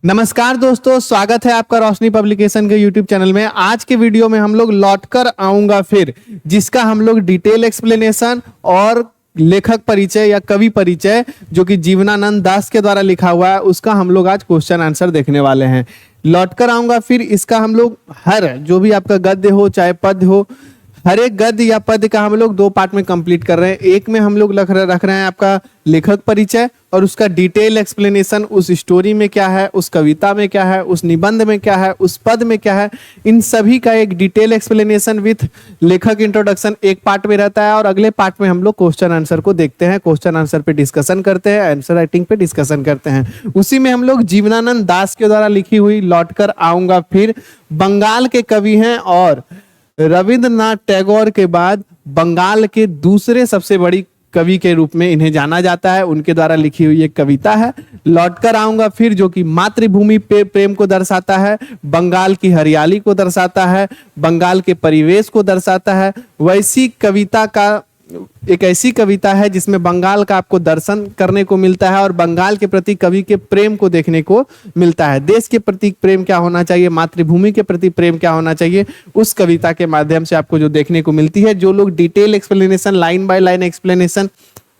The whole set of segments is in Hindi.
नमस्कार दोस्तों, स्वागत है आपका रोशनी पब्लिकेशन के यूट्यूब चैनल में। आज के वीडियो में हम लोग लौटकर आऊंगा फिर, जिसका हम लोग डिटेल एक्सप्लेनेशन और लेखक परिचय या कवि परिचय जो कि जीवनानंद दास के द्वारा लिखा हुआ है, उसका हम लोग आज क्वेश्चन आंसर देखने वाले हैं। लौटकर आऊंगा फिर, इसका हम लोग हर जो भी आपका गद्य हो चाहे पद्य हो, हर एक गद्य या पद्य का हम लोग 2 पार्ट में कंप्लीट कर रहे हैं। एक में हम लोग रख रहे हैं आपका लेखक परिचय और उसका डिटेल एक्सप्लेनेशन, उस स्टोरी में क्या है, उस कविता में क्या है, उस निबंध में क्या है, उस पद में क्या है, इन सभी का एक डिटेल एक्सप्लेनेशन विथ लेखक इंट्रोडक्शन एक पार्ट में रहता है। और अगले पार्ट में हम लोग क्वेश्चन आंसर को देखते हैं, क्वेश्चन आंसर पे डिस्कशन करते हैं, आंसर राइटिंग पे डिस्कशन करते हैं। उसी में हम लोग जीवनानंद दास के द्वारा लिखी हुई लौटकर आऊंगा फिर, बंगाल के कवि हैं और रविंद्रनाथ टैगोर के बाद बंगाल के दूसरे सबसे बड़ी कवि के रूप में इन्हें जाना जाता है। उनके द्वारा लिखी हुई एक कविता है लौटकर आऊंगा फिर, जो कि मातृभूमि पे प्रेम को दर्शाता है, बंगाल की हरियाली को दर्शाता है, बंगाल के परिवेश को दर्शाता है। वैसी कविता का एक ऐसी कविता है जिसमें बंगाल का आपको दर्शन करने को मिलता है और बंगाल के प्रति कवि के प्रेम को देखने को मिलता है। देश के प्रति प्रेम क्या होना चाहिए, मातृभूमि के प्रति प्रेम क्या होना चाहिए, उस कविता के माध्यम से आपको जो देखने को मिलती है। जो लोग detail explanation, line by line explanation,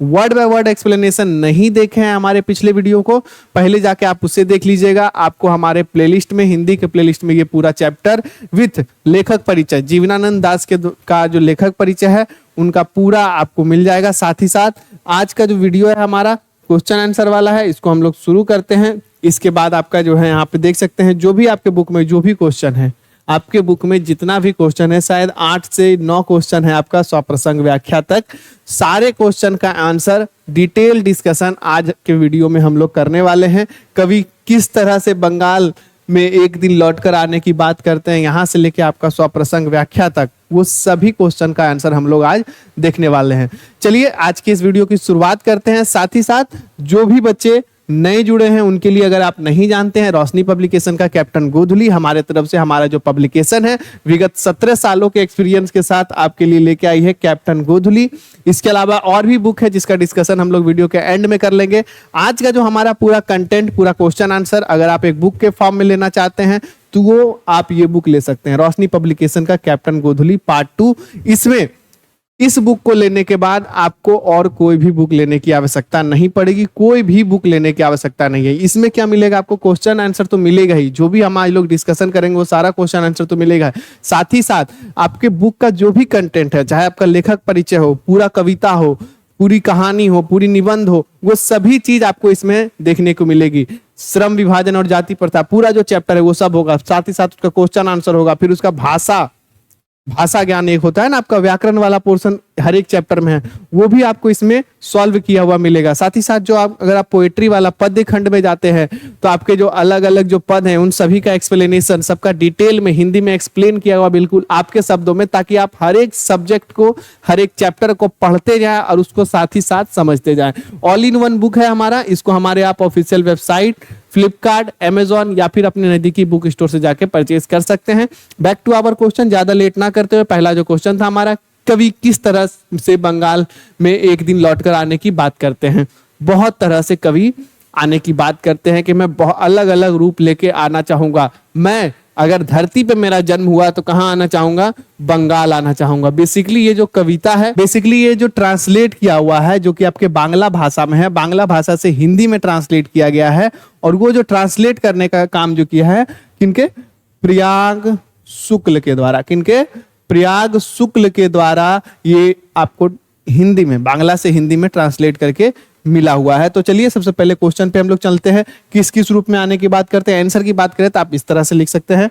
word by word explanation नहीं देखे हैं हमारे पिछले वीडियो को, पहले जाके आप उससे देख लीजिएगा। आपको हमारे प्लेलिस्ट में, हिंदी के प्लेलिस्ट में ये पूरा चैप्टर विथ लेखक परिचय, जीवनानंद दास के का जो लेखक परिचय है उनका पूरा आपको मिल जाएगा। साथ ही साथ आज का जो वीडियो है हमारा क्वेश्चन आंसर वाला है, इसको हम लोग शुरू करते हैं। इसके बाद आपका जो है यहाँ पे देख सकते हैं, जो भी आपके बुक में जो भी क्वेश्चन है, आपके बुक में जितना भी क्वेश्चन है, शायद 8 से 9 क्वेश्चन है आपका स्वप्रसंग व्याख्या तक, सारे क्वेश्चन का आंसर डिटेल डिस्कशन आज के वीडियो में हम लोग करने वाले हैं। कवि किस तरह से बंगाल में एक दिन लौटकर आने की बात करते हैं, यहाँ से लेके आपका स्वप्रसंग व्याख्या तक, वो सभी क्वेश्चन का आंसर हम लोग आज देखने वाले हैं। चलिए आज की इस वीडियो की शुरुआत करते हैं। साथ ही साथ जो भी बच्चे नए जुड़े हैं उनके लिए, अगर आप नहीं जानते हैं, रोशनी पब्लिकेशन का कैप्टन गोधुली हमारे तरफ से हमारा जो पब्लिकेशन है, विगत 17 सालों के एक्सपीरियंस के साथ आपके लिए लेके आई है कैप्टन गोधुली। इसके अलावा और भी बुक है जिसका डिस्कशन हम लोग वीडियो के एंड में कर लेंगे। आज का जो हमारा पूरा कंटेंट, पूरा क्वेश्चन आंसर, अगर आप एक बुक के फॉर्म में लेना चाहते हैं तो वो आप ये बुक ले सकते हैं, रोशनी पब्लिकेशन का कैप्टन गोधुली पार्ट 2। इसमें इस बुक को लेने के बाद आपको और कोई भी बुक लेने की आवश्यकता नहीं पड़ेगी, कोई भी बुक लेने की आवश्यकता नहीं है। इसमें क्या मिलेगा आपको, क्वेश्चन आंसर तो मिलेगा ही, जो भी हम आज लोग डिस्कशन करेंगे वो सारा क्वेश्चन आंसर तो मिलेगा। साथ ही साथ आपके बुक का जो भी कंटेंट है, चाहे आपका लेखक परिचय हो, पूरा कविता हो, पूरी कहानी हो, पूरी निबंध हो, वो सभी चीज आपको इसमें देखने को मिलेगी। श्रम विभाजन और जाति प्रथा, पूरा जो चैप्टर है वो सब होगा। साथ ही साथ उसका क्वेश्चन आंसर होगा। फिर उसका भाषा ज्ञान एक होता है ना आपका, व्याकरण वाला पोर्शन हर एक चैप्टर में है, वो भी आपको इसमें सॉल्व किया हुआ मिलेगा। साथ ही साथ जो अगर आप पोएट्री वाला पद्य खंड में जाते हैं तो आपके जो अलग अलग जो पद हैं उन सभी का एक्सप्लेनेशन, सबका डिटेल में हिंदी में एक्सप्लेन किया हुआ बिल्कुल आपके शब्दों में, ताकि आप हर एक सब्जेक्ट को, हर एक चैप्टर को पढ़ते जाए और उसको साथ ही साथ समझते जाए। ऑल इन वन बुक है हमारा। इसको हमारे आप ऑफिशियल वेबसाइट, फ्लिपकार्ट, अमेजॉन या फिर अपने नजदीकी बुक स्टोर से जाके परचेज कर सकते हैं। बैक टू आवर क्वेश्चन, ज्यादा लेट ना करते हुए, पहला जो क्वेश्चन था हमारा, कवि किस तरह से बंगाल में एक दिन लौटकर आने की बात करते हैं। बहुत तरह से कवि आने की बात करते हैं कि मैं बहुत अलग अलग रूप लेके आना चाहूंगा। मैं अगर धरती पे मेरा जन्म हुआ तो कहाँ आना चाहूंगा, बंगाल आना चाहूंगा। बेसिकली ये जो कविता है, बेसिकली ये जो ट्रांसलेट किया हुआ है, जो कि आपके बांग्ला भाषा में है, बांग्ला भाषा से हिंदी में ट्रांसलेट किया गया है। और वो जो ट्रांसलेट करने का काम जो किया है किनके, प्रयाग शुक्ल के द्वारा, किनके, प्रयाग शुक्ल के द्वारा ये आपको हिंदी में, बांग्ला से हिंदी में ट्रांसलेट करके मिला हुआ है। तो चलिए सबसे पहले क्वेश्चन पे हम लोग चलते हैं। किस किस रूप में आने की बात करते हैं, आंसर की बात करें तो आप इस तरह से लिख सकते हैं।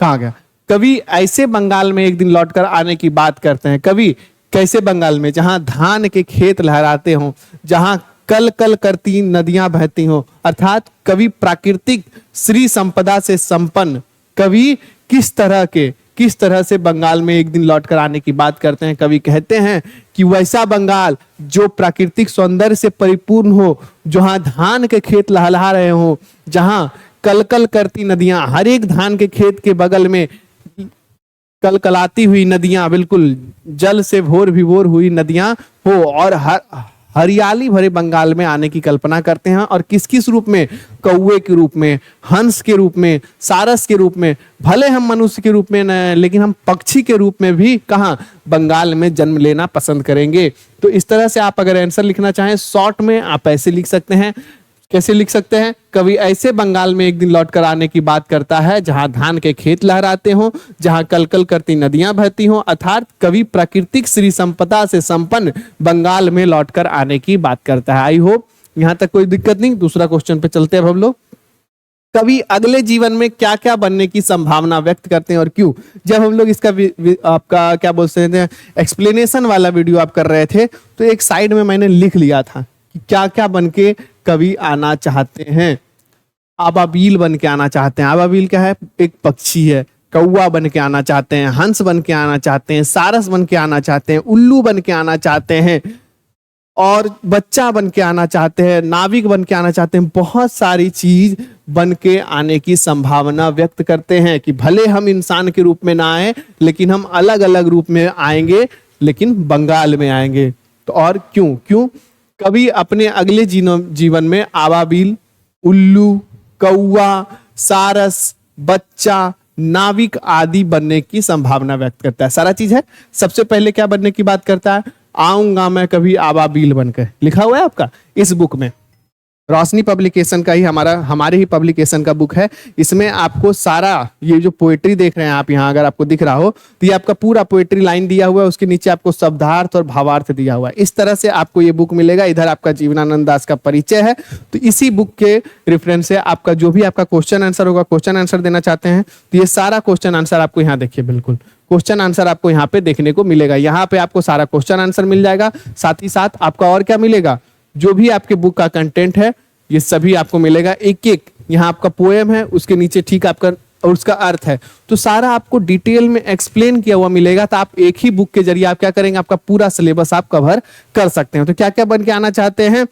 कहाँ गया, कवि ऐसे बंगाल में एक दिन लौटकर आने की बात करते हैं। कवि कैसे बंगाल में, जहां धान के खेत लहराते हों, जहां कल कल करती नदियां बहती हों, अर्थात कवि प्राकृतिक श्री संपदा से संपन्न, कवि किस तरह से बंगाल में एक दिन लौटकर आने की बात करते हैं। कवि कहते हैं कि वैसा बंगाल जो प्राकृतिक सौंदर्य से परिपूर्ण हो, जहां धान के खेत लहलहा रहे हो, जहां कलकल करती नदियां, हर एक धान के खेत के बगल में कलकलाती हुई नदियां, बिल्कुल जल से भोर विभोर हुई नदियां हो, और हरियाली भरे बंगाल में आने की कल्पना करते हैं और किस किस रूप में, कौवे के रूप में, हंस के रूप में, सारस के रूप में, भले हम मनुष्य के रूप में न, लेकिन हम पक्षी के रूप में भी कहाँ, बंगाल में जन्म लेना पसंद करेंगे। तो इस तरह से आप अगर आंसर लिखना चाहें शॉर्ट में, आप ऐसे लिख सकते हैं। कैसे लिख सकते हैं? कवि ऐसे बंगाल में एक दिन लौट कर आने की बात करता है जहां धान के खेत लहराते हों, जहां कलकल करती नदियां बहती हों, अर्थात कवि प्राकृतिक श्री संपदा से संपन्न बंगाल में लौटकर आने की बात करता है। आई होप यहां तक कोई दिक्कत नहीं। दूसरा क्वेश्चन पे चलते हैं हम लोग। कवि अगले जीवन में क्या क्या बनने की संभावना व्यक्त करते हैं और क्यों? जब हम लोग इसका आपका क्या बोलते हैं एक्सप्लेनेशन वाला वीडियो आप कर रहे थे, तो एक साइड में मैंने लिख लिया था कि क्या क्या बन के कवि आना चाहते हैं। आबाबील बन के आना चाहते हैं। आबाबील क्या है? एक पक्षी है। कौवा बन के आना चाहते हैं, हंस बन के आना चाहते हैं, सारस बन के आना चाहते हैं, उल्लू बन के आना चाहते हैं और बच्चा बन के आना चाहते हैं, नाविक बन के आना चाहते हैं। बहुत सारी चीज बन के आने की संभावना व्यक्त करते हैं कि भले हम इंसान के रूप में ना आए, लेकिन हम अलग अलग रूप में आएंगे, लेकिन बंगाल में आएंगे। तो और क्यों क्यों कवि अपने अगले जीवन में आबाबील, उल्लू, कौवा, सारस, बच्चा, नाविक आदि बनने की संभावना व्यक्त करता है। सारा चीज है। सबसे पहले क्या बनने की बात करता है? आऊंगा मैं कभी आबाबील बनकर। लिखा हुआ है आपका इस बुक में। रोशनी पब्लिकेशन का ही हमारे ही पब्लिकेशन का बुक है। इसमें आपको सारा ये जो पोएट्री देख रहे हैं आप यहाँ, अगर आपको दिख रहा हो तो ये आपका पूरा पोएट्री लाइन दिया हुआ है, उसके नीचे आपको शब्दार्थ और भावार्थ दिया हुआ है। इस तरह से आपको ये बुक मिलेगा। इधर आपका जीवनानंद दास का परिचय है। तो इसी बुक के रेफरेंस से आपका जो भी आपका क्वेश्चन आंसर होगा, क्वेश्चन आंसर देना चाहते हैं तो ये सारा क्वेश्चन आंसर आपको यहाँ देखिए, बिल्कुल क्वेश्चन आंसर आपको यहाँ पे देखने को मिलेगा। यहाँ पे आपको सारा क्वेश्चन आंसर मिल जाएगा। साथ ही साथ आपका और क्या मिलेगा, जो भी आपके बुक का कंटेंट है ये सभी आपको मिलेगा। एक एक यहाँ आपका पोएम है, उसके नीचे ठीक आपका और उसका अर्थ है, तो सारा आपको डिटेल में एक्सप्लेन किया हुआ मिलेगा। तो आप एक ही बुक के जरिए आप क्या करेंगे, आपका पूरा सिलेबस आप कवर कर सकते हैं। तो क्या क्या बन के आना चाहते हैं?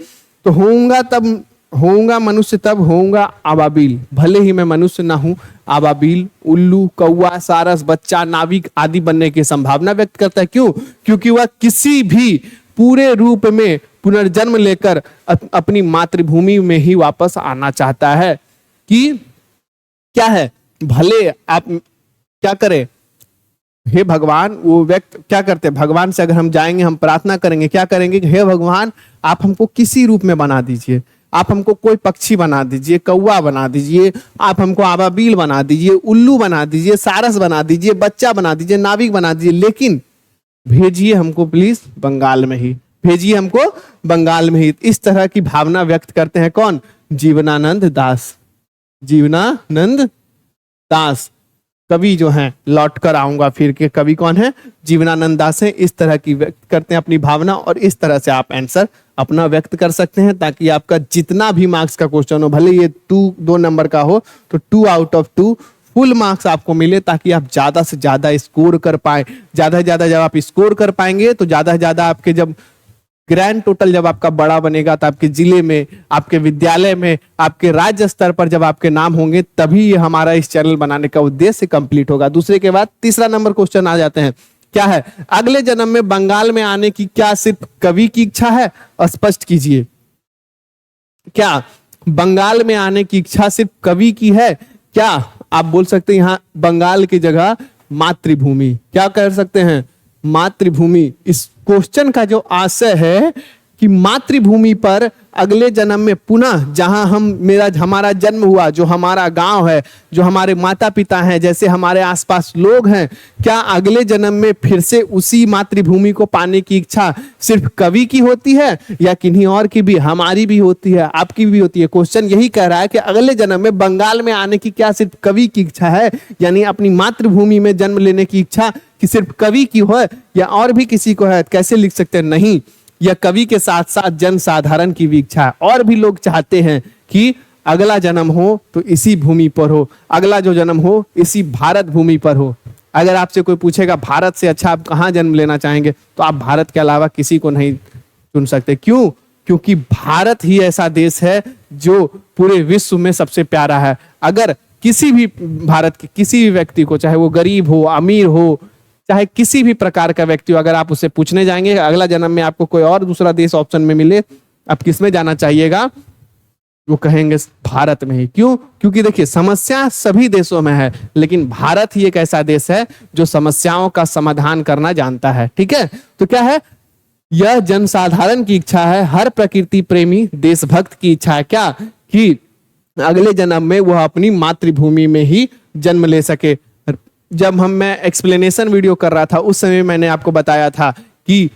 तो होऊंगा मनुष्य तब होऊंगा आबाबील, भले ही मैं मनुष्य ना हूं, आबाबील, उल्लू, कौवा, सारस, बच्चा, नाविक आदि बनने की संभावना व्यक्त करता है। क्यों? क्योंकि वह किसी भी पूरे रूप में पुनर्जन्म लेकर अपनी मातृभूमि में ही वापस आना चाहता है। कि क्या है, भले आप क्या करें, हे भगवान, वो व्यक्त क्या करते हैं, भगवान से अगर हम जाएंगे, हम प्रार्थना करेंगे, क्या करेंगे, हे भगवान आप हमको किसी रूप में बना दीजिए, आप हमको कोई पक्षी बना दीजिए, कौवा बना दीजिए, आप हमको आबाबील बना दीजिए, उल्लू बना दीजिए, सारस बना दीजिए, बच्चा बना दीजिए, नाविक बना दीजिए, लेकिन भेजिए हमको प्लीज बंगाल में ही, भेजिए हमको बंगाल में ही। इस तरह की भावना व्यक्त करते हैं कौन? जीवनानंद दास। जीवनानंद दास कवि जो हैं, लौट कर आऊंगा फिर के कवि कौन है? जीवनानंद दास है। इस तरह की व्यक्त करते हैं अपनी भावना और इस तरह से आप आंसर अपना व्यक्त कर सकते हैं, ताकि आपका जितना भी मार्क्स का क्वेश्चन हो, भले ये 2 नंबर का हो तो 2 आउट ऑफ 2 फुल मार्क्स आपको मिले, ताकि आप ज्यादा से ज्यादा स्कोर कर पाए। ज्यादा से ज्यादा जब आप स्कोर कर पाएंगे तो ज्यादा से ज्यादा आपके जब ग्रैंड टोटल जब आपका बड़ा बनेगा तो आपके जिले में, आपके विद्यालय में, आपके राज्य स्तर पर जब आपके नाम होंगे, तभी ये हमारा इस चैनल बनाने का उद्देश्य कंप्लीट होगा। दूसरे के बाद तीसरा नंबर क्वेश्चन आ जाते हैं। क्या है? अगले जन्म में बंगाल में आने की क्या सिर्फ कवि की इच्छा है? स्पष्ट कीजिए। क्या बंगाल में आने की इच्छा सिर्फ कवि की है? क्या आप बोल सकते हैं यहां बंगाल की जगह मातृभूमि, क्या कर सकते हैं? मातृभूमि। इस क्वेश्चन का जो आशय है कि मातृभूमि पर अगले जन्म में पुनः जहां हमारा जन्म हुआ, जो हमारा गांव है, जो हमारे माता पिता हैं, जैसे हमारे आसपास लोग हैं, क्या अगले जन्म में फिर से उसी मातृभूमि को पाने की इच्छा सिर्फ कवि की होती है या किन्हीं और की भी? हमारी भी होती है, आपकी भी होती है। क्वेश्चन यही कह रहा है कि अगले जन्म में बंगाल में आने की क्या सिर्फ कवि की इच्छा है, यानी अपनी मातृभूमि में जन्म लेने की इच्छा कि सिर्फ कवि की हो या और भी किसी को है? कैसे लिख सकते हैं? नहीं, यह कवि के साथ साथ जन साधारण की भी इच्छा है। और भी लोग चाहते हैं कि अगला जन्म हो तो इसी भूमि पर हो, अगला जो जन्म हो इसी भारत भूमि पर हो। अगर आपसे कोई पूछेगा भारत से अच्छा आप कहाँ जन्म लेना चाहेंगे, तो आप भारत के अलावा किसी को नहीं चुन सकते। क्यों? क्योंकि भारत ही ऐसा देश है जो पूरे विश्व में सबसे प्यारा है। अगर किसी भी भारत के किसी भी व्यक्ति को, चाहे वो गरीब हो, अमीर हो, चाहे किसी भी प्रकार का व्यक्ति हो, अगर आप उससे पूछने जाएंगे अगला जन्म में आपको कोई और दूसरा देश ऑप्शन में मिले, आप किस में जाना चाहिएगा, वो कहेंगे भारत में ही। क्यों? क्योंकि देखिए समस्या सभी देशों में है, लेकिन भारत ही एक ऐसा देश है जो समस्याओं का समाधान करना जानता है। ठीक है, तो क्या है, यह जनसाधारण की इच्छा है, हर प्रकृति प्रेमी देशभक्त की इच्छा है क्या, कि अगले जन्म में वह अपनी मातृभूमि में ही जन्म ले सके। जब मैं एक्सप्लेनेशन वीडियो कर रहा था उस समय मैंने आपको बताया था कि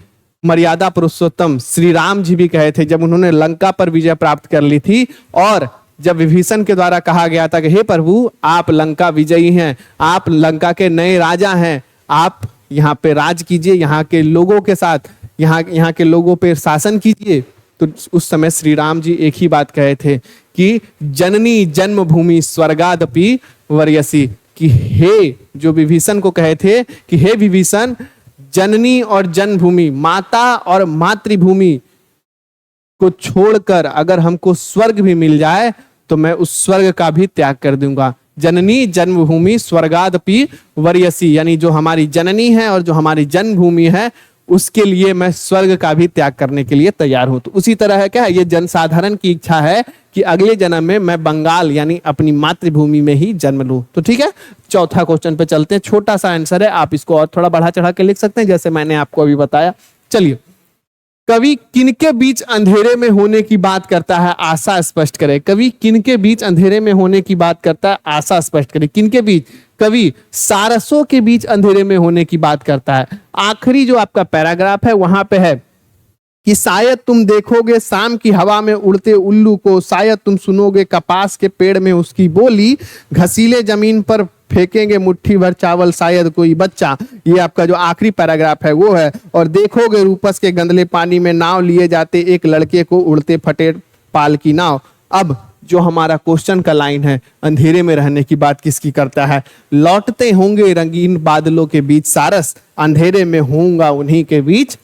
मर्यादा पुरुषोत्तम श्री राम जी भी कहे थे, जब उन्होंने लंका पर विजय प्राप्त कर ली थी और जब विभीषण के द्वारा कहा गया था कि हे प्रभु आप लंका विजयी हैं, आप लंका के नए राजा हैं, आप यहाँ पे राज कीजिए, यहाँ के लोगों के साथ यहाँ के लोगों पे शासन कीजिए। तो उस समय श्री राम जी एक ही बात कहे थे कि जननी जन्मभूमि स्वर्गादपि वर्यसी, कि हे, जो विभीषण को कहे थे कि हे विभीषण, जननी और जन्मभूमि, माता और मातृभूमि को छोड़कर अगर हमको स्वर्ग भी मिल जाए तो मैं उस स्वर्ग का भी त्याग कर दूंगा। जननी जन्मभूमि स्वर्गादपि वर्यसी, यानी जो हमारी जननी है और जो हमारी जन्मभूमि है उसके लिए मैं स्वर्ग का भी त्याग करने के लिए तैयार हूं। तो उसी तरह है क्या, ये जनसाधारण की इच्छा है कि अगले जन्म में मैं बंगाल यानी अपनी मातृभूमि में ही जन्म लूं। तो ठीक है, चौथा क्वेश्चन पे चलते हैं। छोटा सा आंसर है, आप इसको और थोड़ा बढ़ा चढ़ा के लिख सकते हैं जैसे मैंने आपको अभी बताया। चलिए, कवि किनके बीच अंधेरे में होने की बात करता है, आशा स्पष्ट करे। कवि किनके बीच अंधेरे में होने की बात करता है, आशा स्पष्ट करे। किनके बीच? कवि सारसों के बीच अंधेरे में होने की बात करता है। आखिरी जो आपका पैराग्राफ है वहां पे है कि शायद तुम देखोगे शाम की हवा में उड़ते उल्लू को, शायद तुम सुनोगे कपास के पेड़ में उसकी बोली, घसीले जमीन पर फेंकेंगे मुट्ठी भर चावल शायद कोई बच्चा। ये आपका जो आखिरी पैराग्राफ है वो है। और देखोगे रूपस के गंदले पानी में नाव लिए जाते एक लड़के को, उड़ते फटे पाल की नाव। अब जो हमारा क्वेश्चन का लाइन है, अंधेरे में रहने की बात किसकी करता है? लौटते होंगे रंगीन बादलों के बीच सारस, अंधेरे में होऊंगा उन्हीं के बीच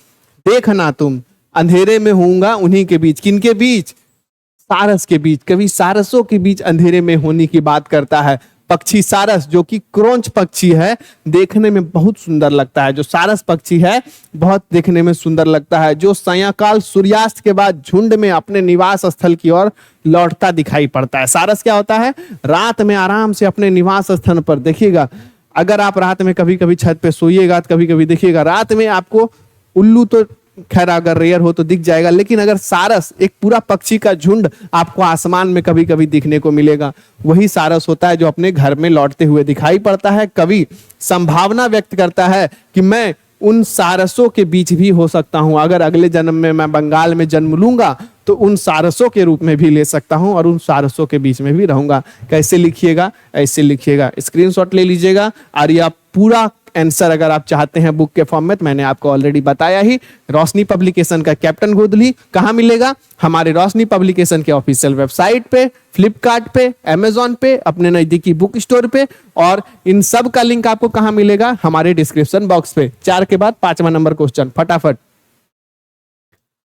देखना तुम। अंधेरे में होऊंगा उन्हीं के बीच, किनके बीच? सारस के बीच। कवि सारसों के बीच अंधेरे में होने की बात करता है। पक्षी सारस जो कि क्रोंच पक्षी है, देखने में बहुत सुंदर लगता है। जो सारस पक्षी है बहुत देखने में सुंदर लगता है, जो सायंकाल सूर्यास्त के बाद झुंड में अपने निवास स्थल की ओर लौटता दिखाई पड़ता है। सारस क्या होता है? रात में आराम से अपने निवास स्थान पर, देखिएगा अगर आप रात में कभी कभी छत पे सोइएगा तो कभी कभी देखिएगा रात में आपको उल्लू तो खैर अगर रेयर हो तो दिख जाएगा, लेकिन अगर सारस, एक पूरा पक्षी का झुंड आपको आसमान में कभी कभी दिखने को मिलेगा, वही सारस होता है जो अपने घर में लौटते हुए दिखाई पड़ता है। कवि संभावना व्यक्त करता है कि मैं उन सारसों के बीच भी हो सकता हूं, अगर अगले जन्म में मैं बंगाल में जन्म लूंगा तो उन सारसों के रूप में भी ले सकता हूं और उन सारसों के बीच में भी रहूंगा। कैसे लिखिएगा? ऐसे लिखिएगा, स्क्रीनशॉट ले लीजिएगा। और ये आप पूरा आंसर अगर आप चाहते हैं बुक के फॉर्म में, तो मैंने आपको ऑलरेडी बताया ही, रोशनी पब्लिकेशन का कैप्टन गोदली कहां मिलेगा? हमारे रोशनी पब्लिकेशन के ऑफिशियल वेबसाइट पे, फ्लिपकार्ट पे, अमेजॉन पे, अपने नजदीकी बुक स्टोर पे, और इन सब का लिंक आपको कहां मिलेगा? हमारे डिस्क्रिप्शन बॉक्स पे। 4 के बाद 5वां नंबर क्वेश्चन फटाफट।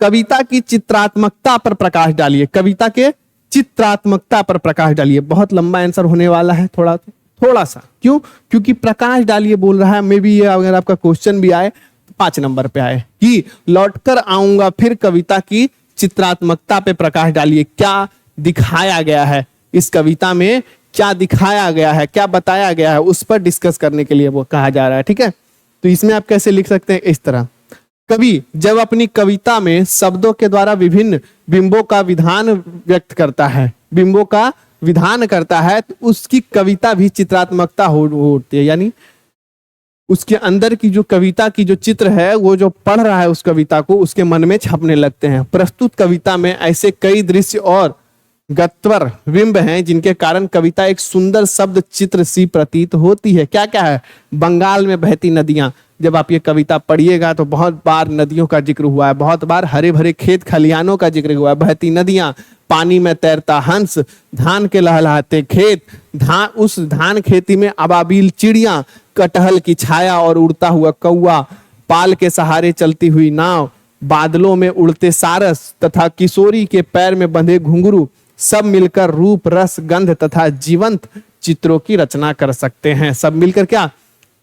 कविता की चित्रात्मकता पर प्रकाश डालिए। कविता के चित्रात्मकता पर प्रकाश डालिए। बहुत लंबा आंसर होने वाला है, थोड़ा सा। क्यों? क्योंकि प्रकाश डालिए बोल रहा है, मे बी ये अगर आपका क्वेश्चन भी आए तो 5 नंबर पे आए कि लौटकर आऊंगा फिर, कविता की चित्रात्मकता पे प्रकाश डालिए। क्या दिखाया गया है इस कविता में, क्या दिखाया गया है, क्या बताया गया है, उस पर डिस्कस करने के लिए वो कहा जा रहा है। ठीक है, तो इसमें आप कैसे लिख सकते हैं? इस तरह, कवि जब अपनी कविता में शब्दों के द्वारा विभिन्न बिंबों का विधान व्यक्त करता है, बिंबों का विधान करता है, तो उसकी कविता भी चित्रात्मकता होती है। यानी उसके अंदर की जो कविता की जो चित्र है, वो जो पढ़ रहा है उस कविता को, उसके मन में छपने लगते हैं। प्रस्तुत कविता में ऐसे कई दृश्य और गत्वर बिंब हैं जिनके कारण कविता एक सुंदर शब्द चित्र सी प्रतीत होती है। क्या क्या है? बंगाल में बहती नदियां। जब आप ये कविता पढ़िएगा तो बहुत बार नदियों का जिक्र हुआ है, बहुत बार हरे भरे खेत खलियानों का जिक्र हुआ है। बहती नदियां, पानी में तैरता हंस, धान के लहलहाते खेत, उस धान खेती में अबाबिल चिड़िया, कटहल की छाया और उड़ता हुआ कौवा, पाल के सहारे चलती हुई नाव, बादलों में उड़ते सारस तथा किशोरी के पैर में बंधे घुंघरू, सब मिलकर रूप, रस, गंध तथा जीवंत चित्रों की रचना कर सकते हैं। सब मिलकर क्या?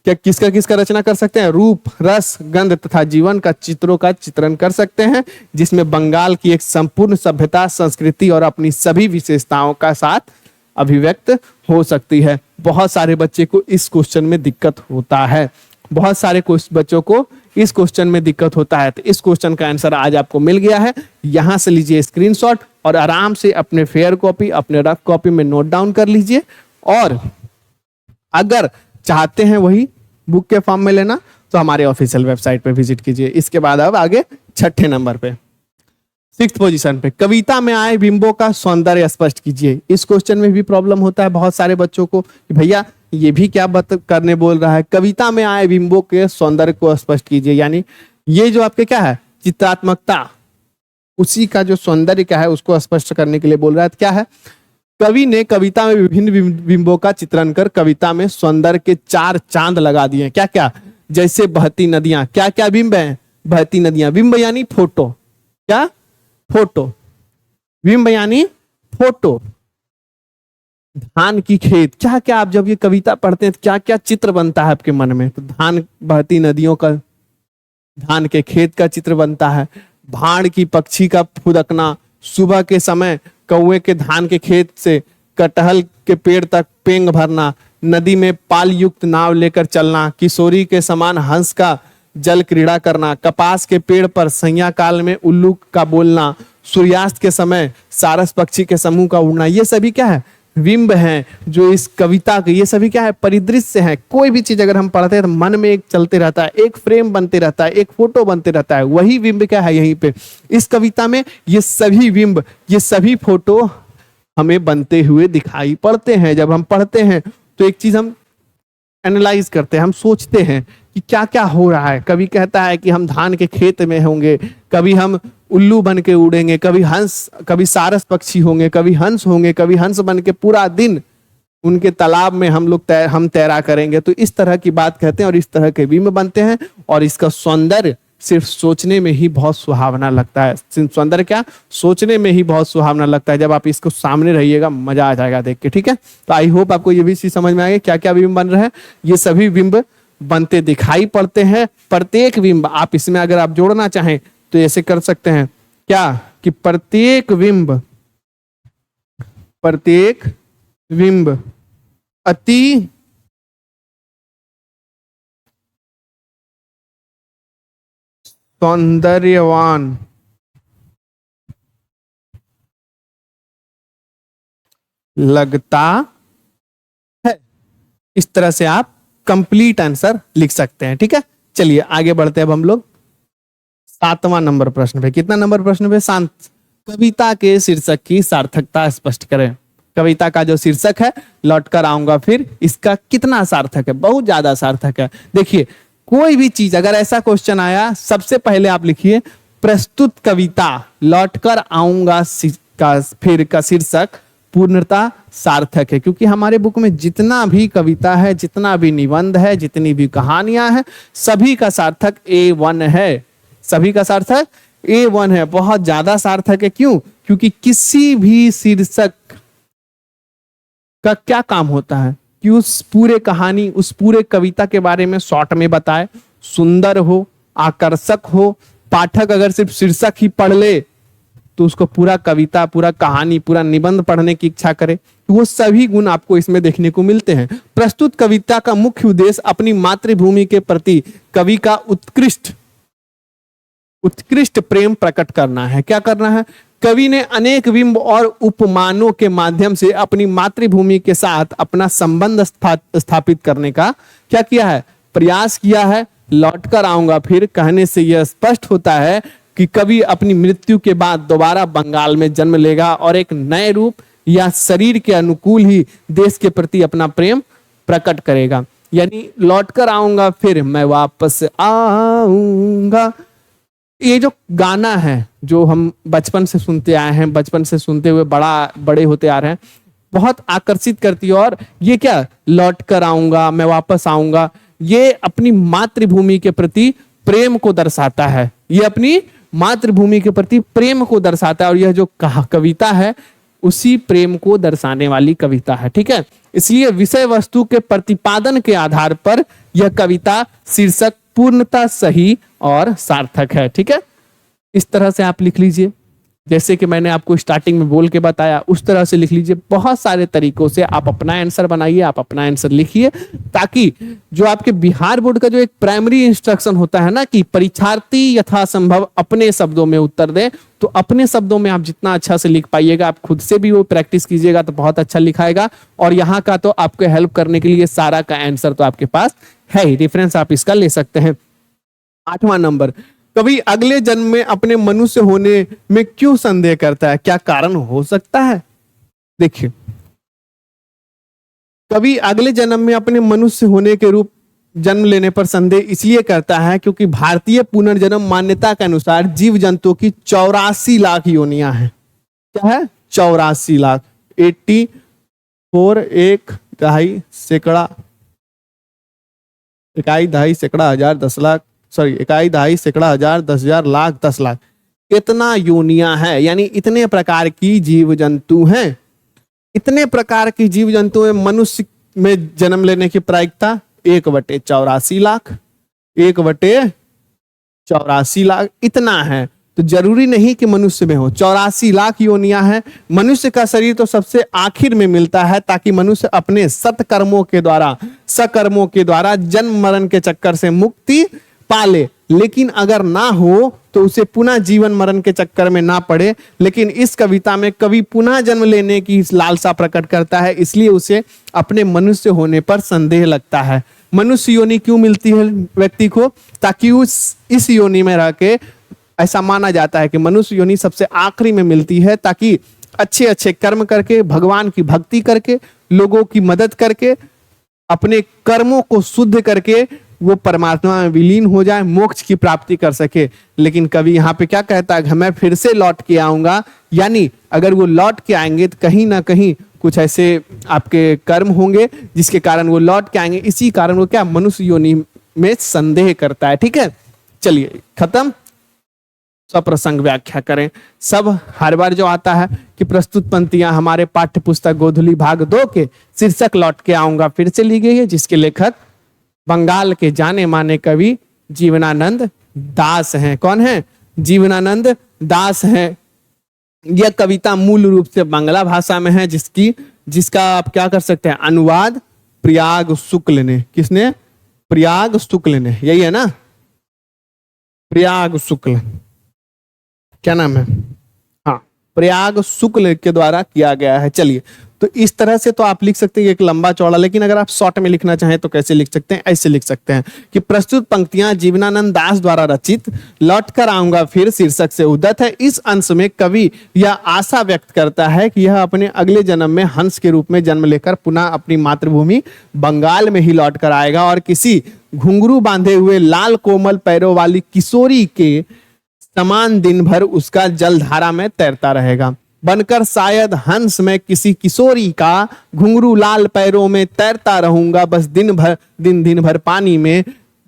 क्या किसका किसका रचना कर सकते हैं? रूप, रस, गंध तथा जीवन का चित्रों का चित्रण कर सकते हैं, जिसमें बंगाल की एक संपूर्ण सभ्यता, संस्कृति और अपनी सभी विशेषताओं का साथ अभिव्यक्त हो सकती है। बहुत सारे बच्चे को इस क्वेश्चन में दिक्कत होता है, बहुत सारे बच्चों को इस क्वेश्चन में दिक्कत होता है। तो इस क्वेश्चन का आंसर आज आपको मिल गया है। यहां से लीजिए स्क्रीनशॉट और आराम से अपने फेयर कॉपी, अपने रफ कॉपी में नोट डाउन कर लीजिए। और अगर चाहते हैं वही बुक के फॉर्म में लेना तो हमारे ऑफिशियल वेबसाइट पे विजिट कीजिए। इसके बाद अब आगे छठे नंबर पे, 6th पोजीशन पे, कविता में आए बिंबों का सौंदर्य स्पष्ट कीजिए। इस क्वेश्चन में भी प्रॉब्लम होता है बहुत सारे बच्चों को कि भैया ये भी क्या करने बोल रहा है, कविता में आए बिंबों के सौंदर्य को स्पष्ट कीजिए। यानी ये जो आपके क्या है, चित्रात्मकता, उसी का जो सौंदर्य क्या है उसको स्पष्ट करने के लिए बोल रहा है। क्या है? कवि ने कविता में विभिन्न बिंबों का चित्रण कर कविता में सौंदर्य के 4 चांद लगा दिए। क्या क्या? जैसे बहती नदियां। क्या क्या बिंब है? बहती नदियां। बिंब यानी फोटो। क्या? फोटो। बिंब यानी फोटो। धान की खेत। क्या क्या आप जब ये कविता पढ़ते हैं तो क्या क्या चित्र बनता है आपके मन में? तो धान, बहती नदियों का, धान के खेत का चित्र बनता है। भाड़ की पक्षी का फुदकना, सुबह के समय कौवे के धान के खेत से कटहल के पेड़ तक पेंग भरना, नदी में पाल युक्त नाव लेकर चलना, किशोरी के समान हंस का जल क्रीड़ा करना, कपास के पेड़ पर सैया काल में उल्लू का बोलना, सूर्यास्त के समय सारस पक्षी के समूह का उड़ना। ये सभी क्या है? बिंब हैं जो इस कविता के, ये सभी क्या है? परिदृश्य हैं। कोई भी चीज अगर हम पढ़ते हैं तो मन में एक चलते रहता है, एक फ्रेम बनते रहता है, एक फोटो बनते रहता है। वही बिंब क्या है यहीं पे इस कविता में, ये सभी बिंब, ये सभी फोटो हमें बनते हुए दिखाई पड़ते हैं। जब हम पढ़ते हैं तो एक चीज हम एनालाइज करते हैं, हम सोचते हैं कि क्या क्या हो रहा है। कभी कहता है कि हम धान के खेत में होंगे, कभी हम उल्लू बन के उड़ेंगे, कभी हंस, कभी सारस पक्षी होंगे, कभी हंस होंगे, कभी हंस बन के पूरा दिन उनके तालाब में हम लोग हम तैरा करेंगे। तो इस तरह की बात कहते हैं और इस तरह के बिंब बनते हैं। और इसका सौंदर्य सिर्फ सोचने में ही बहुत सुहावना लगता है। सौंदर्य क्या? सोचने में ही बहुत सुहावना लगता है। जब आप इसको सामने रहिएगा मजा आ जाएगा देख के। ठीक है, तो आई होप आपको ये भी चीज समझ में आएगी क्या क्या बिंब बन रहे हैं। ये सभी बिंब बनते दिखाई पड़ते हैं। प्रत्येक बिंब आप इसमें अगर आप जोड़ना चाहें तो ऐसे कर सकते हैं क्या कि प्रत्येक बिंब अति सौंदर्यवान लगता है। इस तरह से आप कंप्लीट आंसर लिख सकते हैं। ठीक है, चलिए आगे बढ़ते हैं अब हम लोग 7वां नंबर प्रश्न पे। कितना नंबर प्रश्न पे? शांत। कविता के शीर्षक की सार्थकता स्पष्ट करें। कविता का जो शीर्षक है लौट कर आऊंगा फिर, इसका कितना सार्थक है? बहुत ज्यादा सार्थक है। देखिए कोई भी चीज अगर ऐसा क्वेश्चन आया, सबसे पहले आप लिखिए प्रस्तुत कविता लौट कर आऊंगा का फिर का शीर्षक पूर्णता सार्थक है। क्योंकि हमारे बुक में जितना भी कविता है, जितना भी निबंध है, जितनी भी कहानियां हैं, सभी का सार्थक A1 है। सभी का सार्थक A1 है। बहुत ज्यादा सार्थक है। क्यों? क्योंकि किसी भी शीर्षक का क्या काम होता है कि उस पूरे कहानी, उस पूरे कविता के बारे में शॉर्ट में बताए, सुंदर हो, आकर्षक हो। पाठक अगर सिर्फ शीर्षक ही पढ़ ले तो उसको पूरा कविता, पूरा कहानी, पूरा निबंध पढ़ने की इच्छा करे। तो वो सभी गुण आपको इसमें देखने को मिलते हैं। प्रस्तुत कविता का मुख्य उद्देश्य अपनी मातृभूमि के प्रति कवि का उत्कृष्ट प्रेम प्रकट करना है। क्या करना है? कवि ने अनेक बिंब और उपमानों के माध्यम से अपनी मातृभूमि के साथ अपना संबंध स्थापित करने का क्या किया है? प्रयास किया है। लौट कर आऊंगा फिर कहने से यह स्पष्ट होता है कि कवि अपनी मृत्यु के बाद दोबारा बंगाल में जन्म लेगा और एक नए रूप या शरीर के अनुकूल ही देश के प्रति अपना प्रेम प्रकट करेगा। यानी लौट कर आऊंगा फिर, मैं वापस आऊंगा, ये जो गाना है जो हम बचपन से सुनते आए हैं, बचपन से सुनते हुए बड़े होते आ रहे हैं, बहुत आकर्षित करती है। और ये क्या, लौट कर आऊंगा, मैं वापस आऊंगा, ये अपनी मातृभूमि के प्रति प्रेम को दर्शाता है। ये अपनी मातृभूमि के प्रति प्रेम को दर्शाता है। और यह जो कविता है उसी प्रेम को दर्शाने वाली कविता है। ठीक है, इसलिए विषय वस्तु के प्रतिपादन के आधार पर यह कविता शीर्षक पूर्णतः सही और सार्थक है। ठीक है, इस तरह से आप लिख लीजिए, जैसे कि मैंने आपको स्टार्टिंग में बोल के बताया उस तरह से लिख लीजिए। बहुत सारे तरीकों से आप अपना आंसर बनाइए, आप अपना आंसर लिखिए, ताकि जो आपके बिहार बोर्ड का जो एक प्राइमरी इंस्ट्रक्शन होता है ना कि परीक्षार्थी यथासंभव अपने शब्दों में उत्तर दे, तो अपने शब्दों में आप जितना अच्छा से लिख पाइएगा, आप खुद से भी वो प्रैक्टिस कीजिएगा तो बहुत अच्छा लिखाएगा। और यहाँ का तो आपको हेल्प करने के लिए सारा का आंसर तो आपके पास है ही, रेफरेंस आप इसका ले सकते हैं। 8वां नंबर, कभी अगले जन्म में अपने मनुष्य होने में क्यों संदेह करता है, क्या कारण हो सकता है? देखिए, कभी अगले जन्म में अपने मनुष्य होने के रूप जन्म लेने पर संदेह इसलिए करता है क्योंकि भारतीय पुनर्जन्म मान्यता के अनुसार जीव जंतुओं की 84 लाख योनियां हैं। क्या है? 84 लाख। 84 एक दहाई सैकड़ा, इकाई दहाई सैकड़ा हजार 10 लाख, सॉरी इकाई दहाई सैकड़ा हजार 10,000 लाख 10 लाख, इतना योनियां है, यानी इतने प्रकार की जीव जंतु हैं। इतने प्रकार की जीव जंतु हैं, मनुष्य में जन्म लेने की प्रायिकता 1/84 लाख, 1/84 लाख इतना है। तो जरूरी नहीं कि मनुष्य में हो, 84 लाख योनियां हैं। मनुष्य का शरीर तो सबसे आखिर में मिलता है ताकि मनुष्य अपने सत्कर्मों के द्वारा, सकर्मों के द्वारा जन्म मरण के चक्कर से मुक्ति पाले। लेकिन अगर ना हो तो उसे पुनः जीवन मरण के चक्कर में ना पड़े। लेकिन इस कविता में कवि पुनः जन्म लेने की लालसा प्रकट करता है, इसलिए उसे अपने मनुष्य होने पर संदेह लगता है। मनुष्य योनि क्यों मिलती है व्यक्ति को? ताकि इस योनि में रह के, ऐसा माना जाता है कि मनुष्य योनि सबसे आखिरी में मिलती है ताकि अच्छे अच्छे कर्म करके, भगवान की भक्ति करके, लोगों की मदद करके, अपने कर्मों को शुद्ध करके वो परमात्मा में विलीन हो जाए, मोक्ष की प्राप्ति कर सके। लेकिन कवि यहाँ पे क्या कहता है, मैं फिर से लौट के आऊंगा, यानी अगर वो लौट के आएंगे तो कहीं ना कहीं कुछ ऐसे आपके कर्म होंगे जिसके कारण वो लौट के आएंगे। इसी कारण वो क्या, मनुष्य योनि में संदेह करता है। ठीक है, चलिए खत्म। सप्रसंग व्याख्या करें। सब हर बार जो आता है कि प्रस्तुत पंक्तियां हमारे पाठ्य पुस्तक गोधुली भाग 2 के शीर्षक लौट के आऊंगा फिर से ली गई है, जिसके लेखक बंगाल के जाने माने कवि जीवनानंद दास हैं। कौन है? जीवनानंद दास हैं। यह कविता मूल रूप से बांग्ला भाषा में है, जिसका आप क्या कर सकते हैं, अनुवाद प्रयाग शुक्ल ने। किसने? प्रयाग शुक्ल ने, यही है ना, प्रयाग शुक्ल, क्या नाम है? हाँ, प्रयाग शुक्ल के द्वारा किया गया है। चलिए, तो इस तरह से तो आप लिख सकते हैं एक लंबा चौड़ा, लेकिन अगर आप शॉर्ट में लिखना चाहें तो कैसे लिख सकते हैं? ऐसे लिख सकते हैं कि प्रस्तुत पंक्तियां जीवनानंद दास द्वारा रचित लौट कर आऊंगा फिर शीर्षक से उद्धत है। इस अंश में कवि यह आशा व्यक्त करता है कि यह अपने अगले जन्म में हंस के रूप में जन्म लेकर पुनः अपनी मातृभूमि बंगाल में ही लौट कर आएगा और किसी घुंघरू बांधे हुए लाल कोमल पैरों वाली किशोरी के समान दिन भर उसका जलधारा में तैरता रहेगा। बनकर शायद हंस में किसी किशोरी का घुंघरू लाल पैरों में तैरता रहूंगा, बस दिन भर पानी में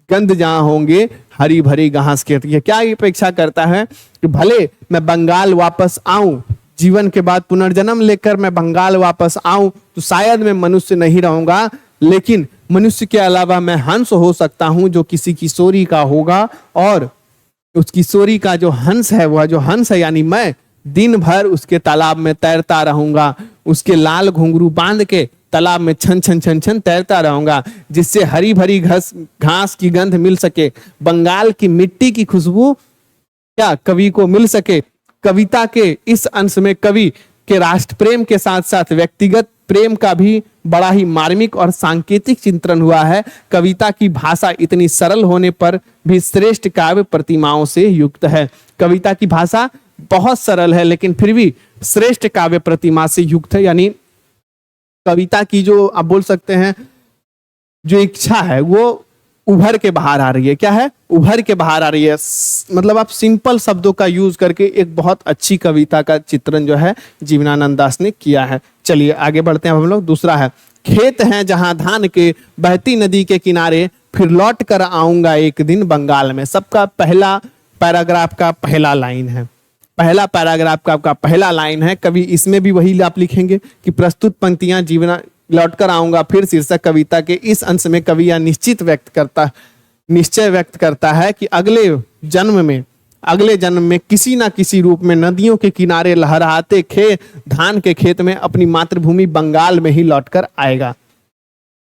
गंद जहां होंगे हरी भरी घास के। क्या अपेक्षा करता है कि भले मैं बंगाल वापस आऊं, जीवन के बाद पुनर्जन्म लेकर मैं बंगाल वापस आऊं तो शायद मैं मनुष्य नहीं रहूंगा, लेकिन मनुष्य के अलावा मैं हंस हो सकता हूं जो किसी किशोरी का होगा, और उस किशोरी का जो हंस है, वह जो हंस है यानी मैं, दिन भर उसके तालाब में तैरता रहूंगा, उसके लाल घुंघरू बांध के तालाब में छन छन छन छन तैरता रहूंगा, जिससे हरी भरी घास की गंध मिल सके, बंगाल की मिट्टी की खुशबू क्या कवि को मिल सके। कविता के इस अंश में कवि के राष्ट्र प्रेम के साथ साथ व्यक्तिगत प्रेम का भी बड़ा ही मार्मिक और सांकेतिक चिंतन हुआ है। कविता की भाषा इतनी सरल होने पर भी श्रेष्ठ काव्य प्रतिमाओं से युक्त है। कविता की भाषा बहुत सरल है लेकिन फिर भी श्रेष्ठ काव्य प्रतिमा से युक्त है, यानी कविता की जो आप बोल सकते हैं जो इच्छा है वो उभर के बाहर आ रही है। क्या है? उभर के बाहर आ रही है। मतलब आप सिंपल शब्दों का यूज करके एक बहुत अच्छी कविता का चित्रण जो है जीवनानंद दास ने किया है। चलिए आगे बढ़ते हैं हम लोग। दूसरा है, खेत हैं जहां धान के बहती नदी के किनारे, फिर लौट कर आऊंगा एक दिन बंगाल में। सबका पहला पैराग्राफ का पहला लाइन है, पहला पैराग्राफ का आपका पहला लाइन है। कभी इसमें भी वही आप लिखेंगे कि प्रस्तुत पंक्तियां लौट कर आऊंगा फिर शीर्षक कविता के इस अंश में कवि यह निश्चय व्यक्त करता है कि अगले जन्म में किसी ना किसी रूप में नदियों के किनारे लहराते धान के खेत में अपनी मातृभूमि बंगाल में ही लौटकर आएगा।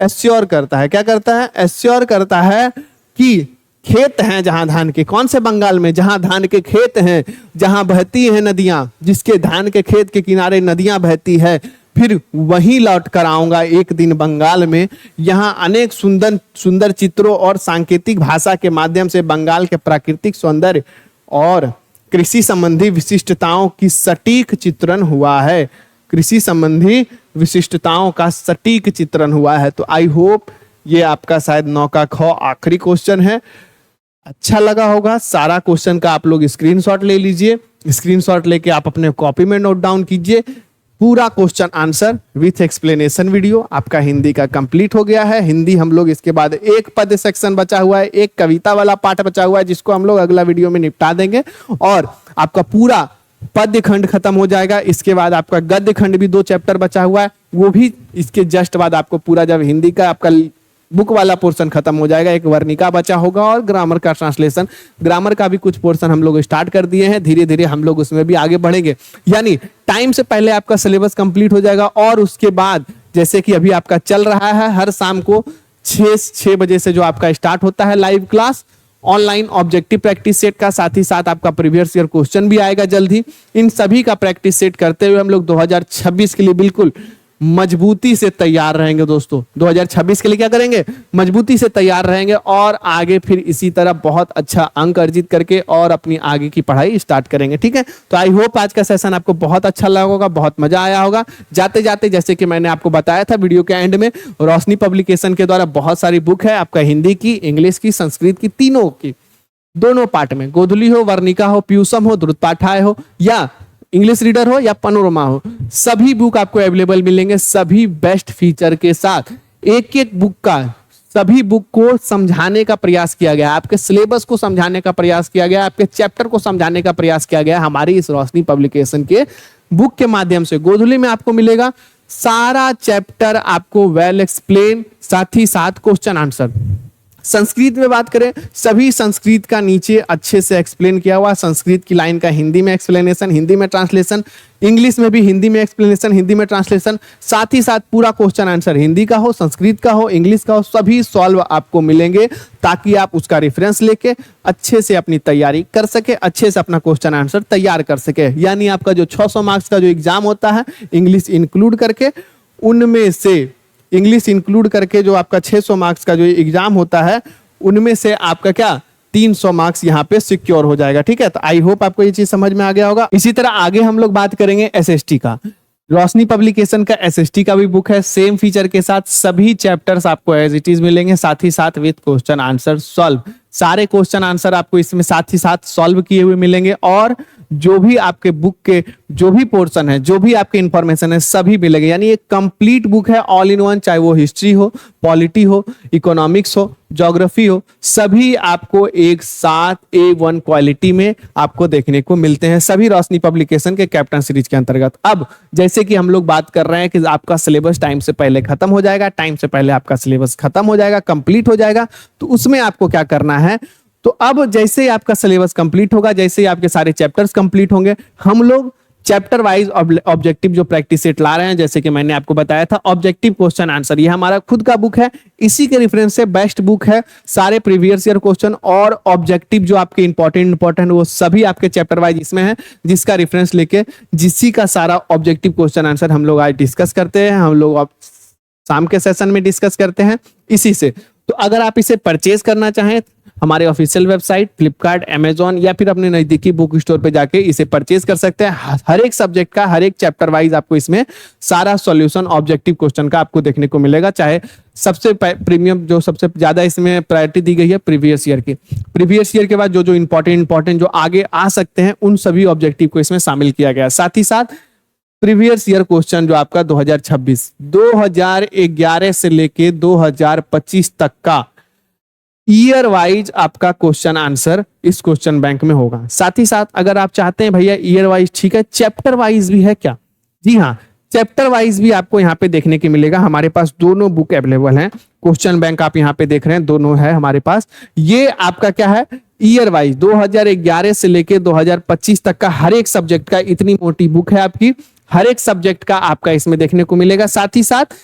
एश्योर करता है, क्या करता है? एश्योर करता है कि खेत हैं जहां धान के, कौन से बंगाल में? जहां धान के खेत हैं, जहां बहती हैं नदियां, जिसके धान के खेत के किनारे नदियां बहती है, फिर वहीं लौट कर आऊंगा एक दिन बंगाल में। यहाँ अनेक सुंदर सुंदर चित्रों और सांकेतिक भाषा के माध्यम से बंगाल के प्राकृतिक सौंदर्य और कृषि संबंधी विशिष्टताओं की सटीक चित्रण हुआ है। कृषि संबंधी विशिष्टताओं का सटीक चित्रण हुआ है। तो आई होप ये आपका शायद 9 का ख आखिरी क्वेश्चन है। अच्छा लगा होगा। सारा क्वेश्चन का आप लोग स्क्रीनशॉट ले लीजिए। स्क्रीनशॉट लेके आप अपने कॉपी में नोट डाउन कीजिए। पूरा question answer with explanation video आपका हिंदी का कंप्लीट हो गया है। हिंदी हम लोग इसके बाद एक पद सेक्शन बचा हुआ है, एक कविता वाला पार्ट बचा हुआ है, जिसको हम लोग अगला वीडियो में निपटा देंगे और आपका पूरा पद्य खंड खत्म हो जाएगा। इसके बाद आपका गद्य खंड भी 2 चैप्टर बचा हुआ है, वो भी इसके जस्ट बाद आपको पूरा, जब हिंदी का आपका बुक वाला पोर्शन खत्म हो जाएगा, एक वर्णिका बचा होगा और ग्रामर का ट्रांसलेशन। ग्रामर का भी कुछ पोर्शन हम लोग स्टार्ट कर दिए हैं, धीरे धीरे हम लोग उसमें भी आगे बढ़ेंगे। यानी टाइम से पहले आपका सिलेबस कंप्लीट हो जाएगा। और उसके बाद जैसे कि अभी आपका चल रहा है, हर शाम को 6 बजे से जो आपका स्टार्ट होता है live class online objective practice set का, साथ ही साथ आपका प्रीवियस ईयर क्वेश्चन भी आएगा जल्द ही। इन सभी का प्रैक्टिस सेट करते हुए हम लोग 2026 के लिए बिल्कुल मजबूती से तैयार रहेंगे दोस्तों। 2026 के लिए क्या करेंगे? मजबूती से तैयार रहेंगे और आगे फिर इसी तरह बहुत अच्छा अंक अर्जित करके और अपनी आगे की पढ़ाई स्टार्ट करेंगे। ठीक है, तो आई होप आज का सेशन आपको बहुत अच्छा लगा होगा, बहुत मजा आया होगा। जाते जाते जैसे कि मैंने आपको बताया था वीडियो के एंड में, रोशनी पब्लिकेशन के द्वारा बहुत सारी बुक है आपका, हिंदी की, इंग्लिश की, संस्कृत की, तीनों की, दोनों पार्ट में, गोधुली हो, वर्णिका हो, प्यूसम हो, द्रुतपाठाय हो या इंग्लिश रीडर हो या पनोरमा हो, सभी बुक आपको अवेलेबल मिलेंगे, सभी बेस्ट फीचर के साथ। एक एक बुक का, सभी बुक को समझाने का प्रयास किया गया, आपके सिलेबस को समझाने का प्रयास किया गया, आपके चैप्टर को समझाने का प्रयास किया गया हमारी इस रोशनी पब्लिकेशन के बुक के माध्यम से। गोधुली में आपको मिलेगा सारा चैप्टर आपको वेल एक्सप्लेन, साथ ही साथ क्वेश्चन आंसर। संस्कृत में बात करें, सभी संस्कृत का नीचे अच्छे से एक्सप्लेन किया हुआ, संस्कृत की लाइन का हिंदी में एक्सप्लेनेशन, हिंदी में ट्रांसलेशन, इंग्लिश में भी हिंदी में एक्सप्लेनेशन, हिंदी में ट्रांसलेशन, साथ ही साथ पूरा क्वेश्चन आंसर हिंदी का हो, संस्कृत का हो, इंग्लिश का हो, सभी सॉल्व आपको मिलेंगे, ताकि आप उसका रेफरेंस लेके अच्छे से अपनी तैयारी कर सके, अच्छे से अपना क्वेश्चन आंसर तैयार कर सके। यानी आपका जो 600 मार्क्स का जो एग्जाम होता है इंग्लिश इंक्लूड करके, उनमें से इंग्लिश इंक्लूड करके जो आपका 600 मार्क्स का जो एग्जाम होता है, उनमें से आपका क्या 300 मार्क्स यहाँ पे सिक्योर हो जाएगा। ठीक है, तो आई होप आपको ये चीज समझ में आ गया होगा। इसी तरह आगे हम लोग बात करेंगे एसएसटी का। रोशनी पब्लिकेशन का एसएसटी का भी बुक है, सेम फीचर के साथ सभी चैप्टर्स आपको एज इट इज मिलेंगे, साथ ही साथ विद क्वेश्चन आंसर सॉल्व। सारे क्वेश्चन आंसर आपको इसमें साथ ही साथ सॉल्व किए हुए मिलेंगे और जो भी आपके बुक के जो भी पोर्शन है, जो भी आपके इंफॉर्मेशन है, सभी मिलेंगे। यानी एक कंप्लीट बुक है, ऑल इन वन, चाहे वो हिस्ट्री हो, पॉलिटी हो, इकोनॉमिक्स हो, ज्योग्राफी हो, सभी आपको एक साथ A1 क्वालिटी में आपको देखने को मिलते हैं, सभी रोशनी पब्लिकेशन के कैप्टन सीरीज के अंतर्गत। अब जैसे कि हम लोग बात कर रहे हैं कि आपका सिलेबस टाइम से पहले खत्म हो जाएगा, टाइम से पहले आपका सिलेबस खत्म हो जाएगा, कंप्लीट हो जाएगा, तो उसमें आपको क्या करना है? तो अब जैसे ही आपका सिलेबस कंप्लीट होगा, जैसे ही आपके सारे चैप्टर्स कंप्लीट होंगे, हम लोग चैप्टर वाइज ऑब्जेक्टिव जो प्रैक्टिस सेट ला रहे हैं, जैसे कि मैंने आपको बताया था, ऑब्जेक्टिव क्वेश्चन आंसर, ये हमारा खुद का बुक है, इसी के रेफरेंस से बेस्ट बुक है। सारे प्रीवियस ईयर क्वेश्चन और ऑब्जेक्टिव जो आपके इंपॉर्टेंट वो सभी आपके चैप्टर वाइज इसमें है, जिसका रेफरेंस लेके जिसी का सारा ऑब्जेक्टिव क्वेश्चन आंसर हम लोग आज डिस्कस करते हैं, हम लोग शाम के सेशन में डिस्कस करते हैं इसी से। तो अगर आप इसे परचेज करना चाहें, हमारे ऑफिशियल वेबसाइट फ्लिपकार्ट, अमेजॉन या फिर अपने नजदीकी बुक स्टोर पे जाके इसे परचेज कर सकते हैं। हर एक सब्जेक्ट का, हर एक चैप्टर वाइज आपको इसमें सारा सॉल्यूशन ऑब्जेक्टिव क्वेश्चन का आपको देखने को मिलेगा। चाहे सबसे प्रीमियम, जो सबसे ज्यादा इसमें प्रायोरिटी दी गई है प्रीवियस ईयर की, प्रीवियस ईयर के बाद जो जो इंपॉर्टेंट जो आगे आ सकते हैं, उन सभी ऑब्जेक्टिव को इसमें शामिल किया गया है। साथ ही साथ प्रीवियस ईयर क्वेश्चन जो आपका 2011 से लेके 2025 तक का ईयर वाइज आपका क्वेश्चन आंसर इस क्वेश्चन बैंक में होगा। साथ ही साथ अगर आप चाहते हैं भैया ईयर वाइज ठीक है, चैप्टर वाइज भी है क्या? जी हाँ, चैप्टर वाइज भी आपको यहाँ पे देखने की मिलेगा। हमारे पास दोनों बुक अवेलेबल हैं। क्वेश्चन बैंक आप यहाँ पे देख रहे हैं, दोनों है हमारे पास। ये आपका क्या है, ईयर वाइज 2011 से लेके 2025 तक का हर एक सब्जेक्ट का, इतनी मोटी बुक है आपकी, हर एक सब्जेक्ट का आपका इसमें देखने को मिलेगा। साथ ही साथ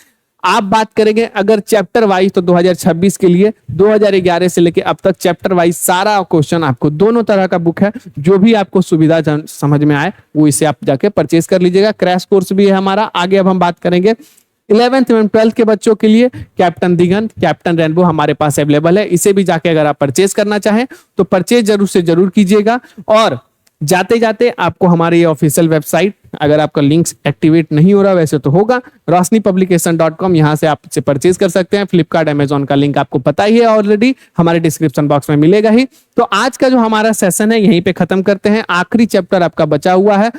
आप बात करेंगे अगर चैप्टर वाइज, तो 2026 के लिए 2011 से लेके अब तक चैप्टर वाइज सारा क्वेश्चन आपको, दोनों तरह का बुक है। जो भी आपको सुविधा समझ में आए वो इसे आप जाके परचेज कर लीजिएगा। क्रैश कोर्स भी है हमारा। आगे अब हम बात करेंगे 11th एवं 12th के बच्चों के लिए कैप्टन दिगंत, कैप्टन रेनबो हमारे पास अवेलेबल है। इसे भी जाके अगर आप परचेज करना चाहें तो परचेज जरूर से जरूर कीजिएगा। और जाते जाते आपको हमारे ये ऑफिशियल वेबसाइट, अगर आपका लिंक्स एक्टिवेट नहीं हो रहा, वैसे तो होगा, roshnipublication.com, यहां से आप इसे परचेज कर सकते हैं। फ्लिपकार्ट, अमेजॉन का लिंक आपको पता ही है ऑलरेडी, हमारे डिस्क्रिप्शन बॉक्स में मिलेगा ही। तो आज का जो हमारा सेशन है यहीं पे खत्म करते हैं। आखिरी चैप्टर आपका बचा हुआ है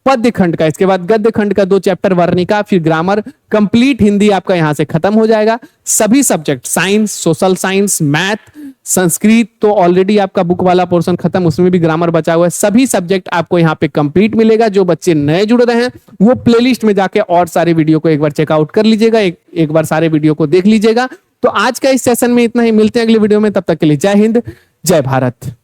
पद्य खंड का, इसके बाद गद्य खंड का 2 चैप्टर वर्णिका, फिर ग्रामर, कंप्लीट हिंदी आपका यहां से खत्म हो जाएगा। सभी subject, science, social science, math, Sanskrit तो ऑलरेडी आपका बुक वाला पोर्शन खत्म, उसमें भी ग्रामर बचा हुआ है। सभी सब्जेक्ट आपको यहाँ पे कंप्लीट मिलेगा। जो बच्चे नए जुड़ रहे हैं वो प्लेलिस्ट में जाके और सारे वीडियो को एक बार चेकआउट कर लीजिएगा, एक बार सारे वीडियो को देख लीजिएगा। तो आज का इस सेशन में इतना ही, मिलते हैं अगले वीडियो में। तब तक के लिए जय हिंद, जय भारत।